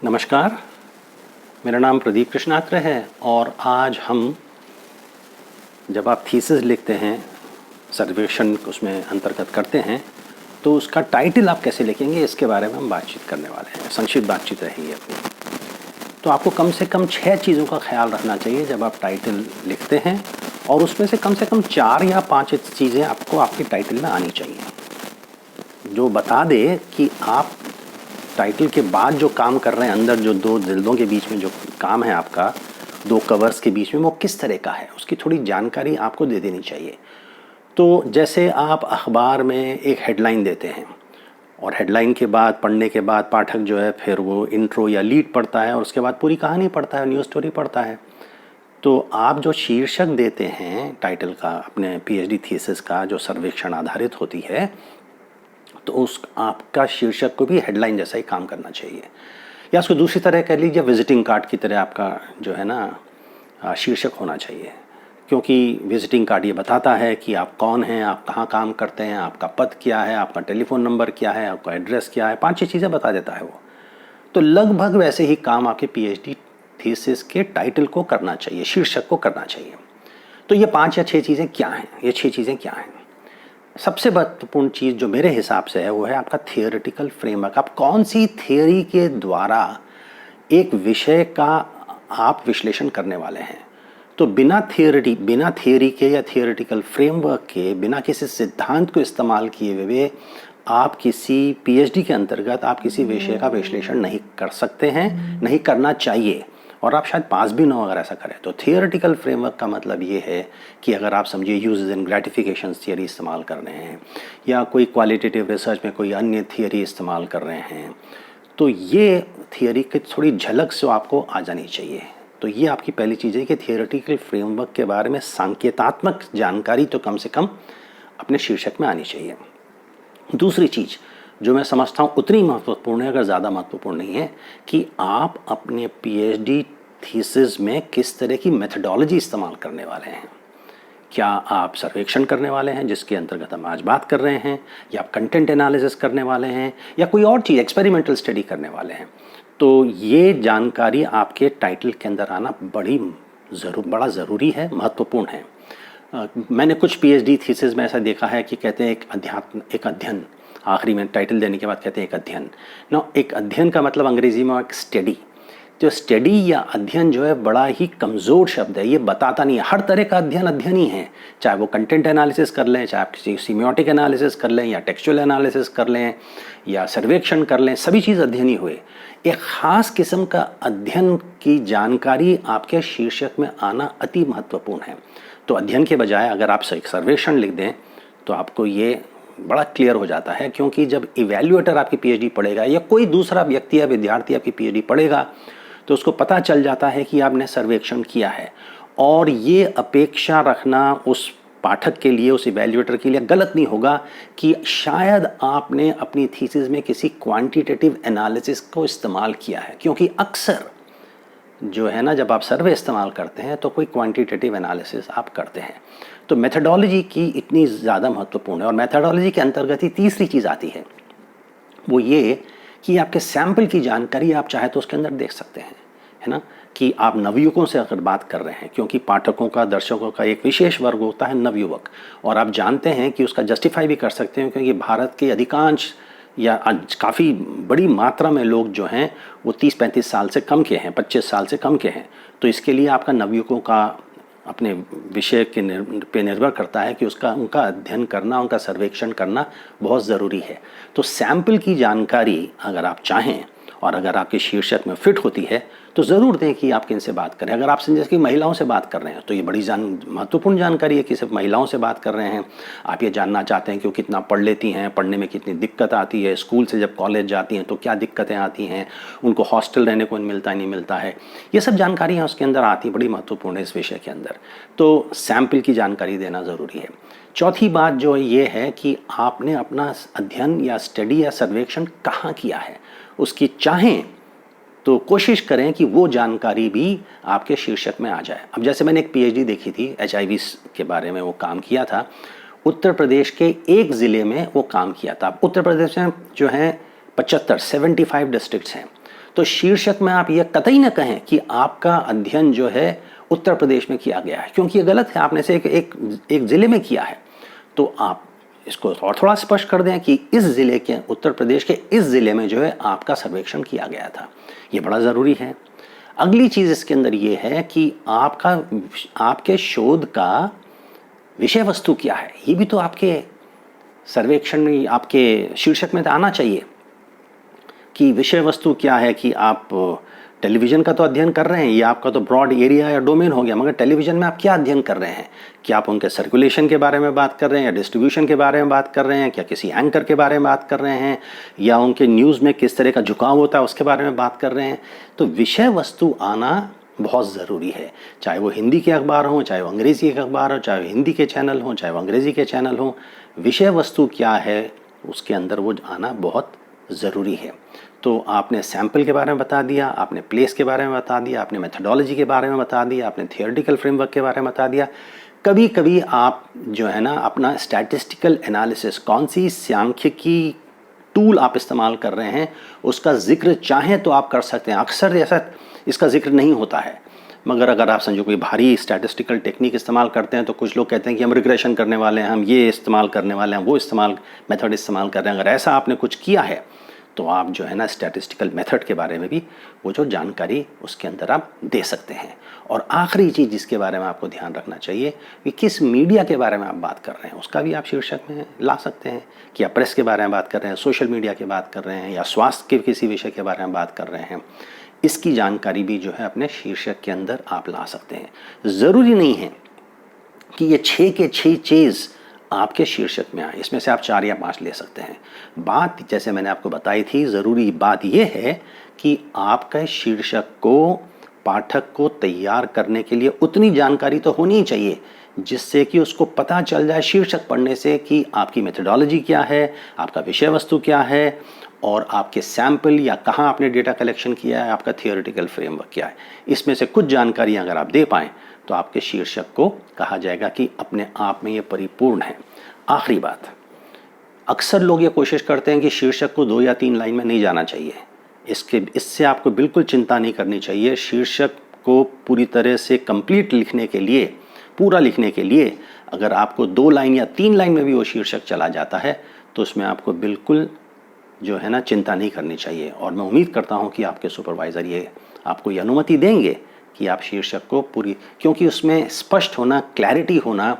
नमस्कार, मेरा नाम प्रदीप कृष्णात्र है और आज हम जब आप थीसिस लिखते हैं, सर्वेक्षण उसमें अंतर्गत करते हैं, तो उसका टाइटल आप कैसे लिखेंगे इसके बारे में हम बातचीत करने वाले हैं। संक्षिप्त बातचीत रहेगी अपनी। तो आपको कम से कम 6 चीज़ों का ख्याल रखना चाहिए जब आप टाइटल लिखते हैं, और उसमें से कम 4 या 5 चीज़ें आपको आपके टाइटल में आनी चाहिए, जो बता दे कि आप टाइटल के बाद जो काम कर रहे हैं, अंदर जो 2 जिल्दों के बीच में जो काम है आपका, 2 कवर्स के बीच में, वो किस तरह का है, उसकी थोड़ी जानकारी आपको दे देनी चाहिए। तो जैसे आप अखबार में एक हेडलाइन देते हैं और हेडलाइन के बाद, पढ़ने के बाद पाठक जो है फिर वो इंट्रो या लीड पढ़ता है और उसके बाद पूरी कहानी पढ़ता है, न्यूज़ स्टोरी पढ़ता है। तो आप जो शीर्षक देते हैं टाइटल का, अपने पीएचडी थीसिस का, जो सर्वेक्षण आधारित होती है, तो उस आपका शीर्षक को भी हेडलाइन जैसा ही काम करना चाहिए। या उसको दूसरी तरह कह लीजिए, विजिटिंग कार्ड की तरह आपका जो है ना शीर्षक होना चाहिए, क्योंकि विजिटिंग कार्ड ये बताता है कि आप कौन हैं, आप कहाँ काम करते हैं, आपका पद क्या है, आपका टेलीफोन नंबर क्या है, आपका एड्रेस क्या है, 5-6 चीज़ें बता देता है वो। तो लगभग वैसे ही काम आपके पीएचडी थीसिस के टाइटल को करना चाहिए, शीर्षक को करना चाहिए। तो ये 5 या 6 चीज़ें क्या हैं? ये 6 चीज़ें क्या हैं? सबसे महत्वपूर्ण चीज़ जो मेरे हिसाब से है वो है आपका थियोरेटिकल फ्रेमवर्क। आप कौन सी थियोरी के द्वारा एक विषय का आप विश्लेषण करने वाले हैं। तो बिना थियोरी के या थियोरेटिकल फ्रेमवर्क के, बिना किसी सिद्धांत को इस्तेमाल किए हुए आप किसी पीएचडी के अंतर्गत आप किसी विषय का विश्लेषण नहीं कर सकते हैं, नहीं करना चाहिए, और आप शायद पास भी ना हो अगर ऐसा करें। तो थियोरेटिकल फ्रेमवर्क का मतलब ये है कि अगर आप समझिए यूजेस एंड ग्रेटिफिकेशन थियरी इस्तेमाल कर रहे हैं या कोई क्वालिटेटिव रिसर्च में कोई अन्य थियरी इस्तेमाल कर रहे हैं, तो ये थियरी की थोड़ी झलक से आपको आ जानी चाहिए। तो ये आपकी पहली चीज़ है कि थियोरेटिकल फ्रेमवर्क के बारे में सांकेतात्मक जानकारी तो कम से कम अपने शीर्षक में आनी चाहिए। दूसरी चीज़ जो मैं समझता हूँ उतनी महत्वपूर्ण है, अगर ज़्यादा महत्वपूर्ण नहीं है, कि आप अपने पीएचडी थीसिस में किस तरह की मेथडोलॉजी इस्तेमाल करने वाले हैं। क्या आप सर्वेक्षण करने वाले हैं, जिसके अंतर्गत हम आज बात कर रहे हैं, या आप कंटेंट एनालिसिस करने वाले हैं, या कोई और चीज़ एक्सपेरिमेंटल स्टडी करने वाले हैं। तो ये जानकारी आपके टाइटल के अंदर आना बड़ा ज़रूरी है, महत्वपूर्ण है। मैंने कुछ पीएचडी थीसिस में ऐसा देखा है कि कहते हैं एक अध्ययन, आखिरी में टाइटल देने के बाद कहते हैं एक अध्ययन। एक अध्ययन का मतलब अंग्रेजी में एक स्टडी। तो स्टडी या अध्ययन जो है बड़ा ही कमज़ोर शब्द है, ये बताता नहीं है। हर तरह का अध्ययन ही है, चाहे वो कंटेंट एनालिसिस कर लें, चाहे आप किसी सीमियोटिक एनालिसिस कर लें, या टेक्सचुअल एनालिसिस कर लें, या सर्वेक्षण कर लें, सभी चीज़ अध्ययन ही हुए। एक ख़ास किस्म का अध्ययन की जानकारी आपके शीर्षक में आना अति महत्वपूर्ण है। तो अध्ययन के बजाय अगर आप सर्वेक्षण लिख दें तो आपको ये बड़ा क्लियर हो जाता है, क्योंकि जब इवैल्यूएटर आपकी पीएचडी पढ़ेगा या कोई दूसरा व्यक्ति या विद्यार्थी आपकी पीएचडी पढ़ेगा, तो उसको पता चल जाता है कि आपने सर्वेक्षण किया है। और ये अपेक्षा रखना उस पाठक के लिए, उस इवैल्यूएटर के लिए गलत नहीं होगा कि शायद आपने अपनी थीसिस में किसी क्वांटिटेटिव एनालिसिस को इस्तेमाल किया है, क्योंकि अक्सर जो है ना, जब आप सर्वे इस्तेमाल करते हैं तो कोई क्वांटिटेटिव एनालिसिस आप करते हैं। तो मेथडोलॉजी की इतनी ज़्यादा महत्वपूर्ण है। और मेथडोलॉजी के अंतर्गत ही तीसरी चीज़ आती है, वो ये कि आपके सैंपल की जानकारी आप चाहे तो उसके अंदर देख सकते हैं, है ना, कि आप नवयुवकों से अगर बात कर रहे हैं, क्योंकि पाठकों का, दर्शकों का एक विशेष वर्ग होता है नवयुवक, और आप जानते हैं कि उसका जस्टिफाई भी कर सकते हैं, क्योंकि भारत के अधिकांश या काफ़ी बड़ी मात्रा में लोग जो हैं वो 30-35 साल से कम के हैं, 25 साल से कम के हैं। तो इसके लिए आपका नवयुवकों का अपने विषय के पे निर्भर करता है कि उनका अध्ययन करना, उनका सर्वेक्षण करना बहुत ज़रूरी है। तो सैंपल की जानकारी अगर आप चाहें और अगर आपके शीर्षक में फिट होती है तो ज़रूर दें कि आप किनसे बात करें। अगर आप जैसे कि महिलाओं से बात कर रहे हैं तो ये बड़ी महत्वपूर्ण जानकारी है कि सिर्फ महिलाओं से बात कर रहे हैं। आप ये जानना चाहते हैं कि वो कितना पढ़ लेती हैं, पढ़ने में कितनी दिक्कत आती है, स्कूल से जब कॉलेज जाती हैं तो क्या दिक्कतें आती हैं, उनको हॉस्टल रहने को मिलता है नहीं मिलता है, ये सब जानकारियाँ उसके अंदर आती, बड़ी महत्वपूर्ण है इस विषय के अंदर। तो सैंपल की जानकारी देना ज़रूरी है। चौथी बात जो ये है कि आपने अपना अध्ययन या स्टडी या सर्वेक्षण कहाँ किया है, उसकी चाहें तो कोशिश करें कि वो जानकारी भी आपके शीर्षक में आ जाए। अब जैसे मैंने एक पीएचडी देखी थी, एचआईवी के बारे में वो काम किया था, उत्तर प्रदेश के एक ज़िले में वो काम किया था। उत्तर प्रदेश में जो है 75 डिस्ट्रिक्ट्स हैं, तो शीर्षक में आप यह कतई न कहें कि आपका अध्ययन जो है उत्तर प्रदेश में किया गया है, क्योंकि ये गलत है। आपने से एक ज़िले में किया है, तो आप इसको और थोड़ा स्पष्ट कर दें कि इस ज़िले के, उत्तर प्रदेश के इस ज़िले में जो है आपका सर्वेक्षण किया गया था। ये बड़ा ज़रूरी है। अगली चीज़ इसके अंदर ये है कि आपके शोध का विषय वस्तु क्या है, ये भी तो आपके सर्वेक्षण में, आपके शीर्षक में तो आना चाहिए कि विषय वस्तु क्या है। कि आप टेलीविज़न का तो अध्ययन कर रहे हैं, ये आपका तो ब्रॉड एरिया या डोमेन हो गया, मगर टेलीविज़न में आप क्या अध्ययन कर रहे हैं? क्या आप उनके सर्कुलेशन के बारे में बात कर रहे हैं, या डिस्ट्रीब्यूशन के बारे में बात कर रहे हैं, क्या किसी एंकर के बारे में बात कर रहे हैं, या उनके न्यूज़ में किस तरह का झुकाव होता है उसके बारे में बात कर रहे हैं? तो विषय वस्तु आना बहुत ज़रूरी है, चाहे वो हिंदी के अखबार हों, चाहे वो अंग्रेज़ी के अखबार हो, चाहे वो हिंदी के चैनल हों, चाहे वो अंग्रेज़ी के चैनल हों। विषय वस्तु क्या है उसके अंदर वो आना बहुत ज़रूरी है। तो आपने सैंपल के बारे में बता दिया, आपने प्लेस के बारे में बता दिया, आपने मेथडोलॉजी के बारे में बता दिया, आपने थियोरेटिकल फ्रेमवर्क के बारे में बता दिया। कभी कभी आप जो है ना अपना स्टैटिस्टिकल एनालिसिस, कौन सी सांख्यिकी टूल आप इस्तेमाल कर रहे हैं, उसका जिक्र चाहें तो आप कर सकते हैं। अक्सर ऐसा इसका जिक्र नहीं होता है, मगर अगर आप समझो कोई भारी स्टैटिस्टिकल टेक्निक इस्तेमाल करते हैं तो कुछ लोग कहते हैं कि हम रिग्रेशन करने वाले हैं, हम ये इस्तेमाल करने वाले हैं, वो मेथड इस्तेमाल कर रहे हैं। अगर ऐसा आपने कुछ किया है तो आप जो है ना स्टैटिस्टिकल मेथड के बारे में भी वो जो जानकारी उसके अंदर आप दे सकते हैं। और आखिरी चीज़ जिसके बारे में आपको ध्यान रखना चाहिए कि किस मीडिया के बारे में आप बात कर रहे हैं, उसका भी आप शीर्षक में ला सकते हैं। कि आप प्रेस के बारे में बात कर रहे हैं, सोशल मीडिया की बात कर रहे हैं, या स्वास्थ्य के किसी विषय के बारे में बात कर रहे हैं, इसकी जानकारी भी जो है अपने शीर्षक के अंदर आप ला सकते हैं। ज़रूरी नहीं है कि ये 6 के 6 चीज़ आपके शीर्षक में आए, इसमें से आप 4 या 5 ले सकते हैं। बात जैसे मैंने आपको बताई थी, ज़रूरी बात यह है कि आपके शीर्षक को पाठक को तैयार करने के लिए उतनी जानकारी तो होनी ही चाहिए जिससे कि उसको पता चल जाए शीर्षक पढ़ने से कि आपकी मेथडोलॉजी क्या है, आपका विषय वस्तु क्या है, और आपके सैंपल या कहाँ आपने डेटा कलेक्शन किया है, आपका थियोरेटिकल फ्रेमवर्क क्या है। इसमें से कुछ जानकारी अगर आप दे पाएँ तो आपके शीर्षक को कहा जाएगा कि अपने आप में ये परिपूर्ण है। आखिरी बात, अक्सर लोग ये कोशिश करते हैं कि शीर्षक को 2 या 3 लाइन में नहीं जाना चाहिए। इससे आपको बिल्कुल चिंता नहीं करनी चाहिए। शीर्षक को पूरी तरह से कंप्लीट लिखने के लिए, पूरा लिखने के लिए अगर आपको 2 लाइन या 3 लाइन में भी वो शीर्षक चला जाता है तो उसमें आपको बिल्कुल जो है ना चिंता नहीं करनी चाहिए। और मैं उम्मीद करता हूँ कि आपके सुपरवाइज़र ये आपको ये अनुमति देंगे कि आप शीर्षक को पूरी, क्योंकि उसमें स्पष्ट होना, क्लैरिटी होना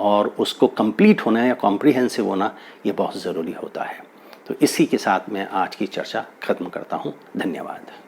और उसको कंप्लीट होना या कॉम्प्रिहेंसिव होना ये बहुत ज़रूरी होता है। तो इसी के साथ मैं आज की चर्चा ख़त्म करता हूँ। धन्यवाद।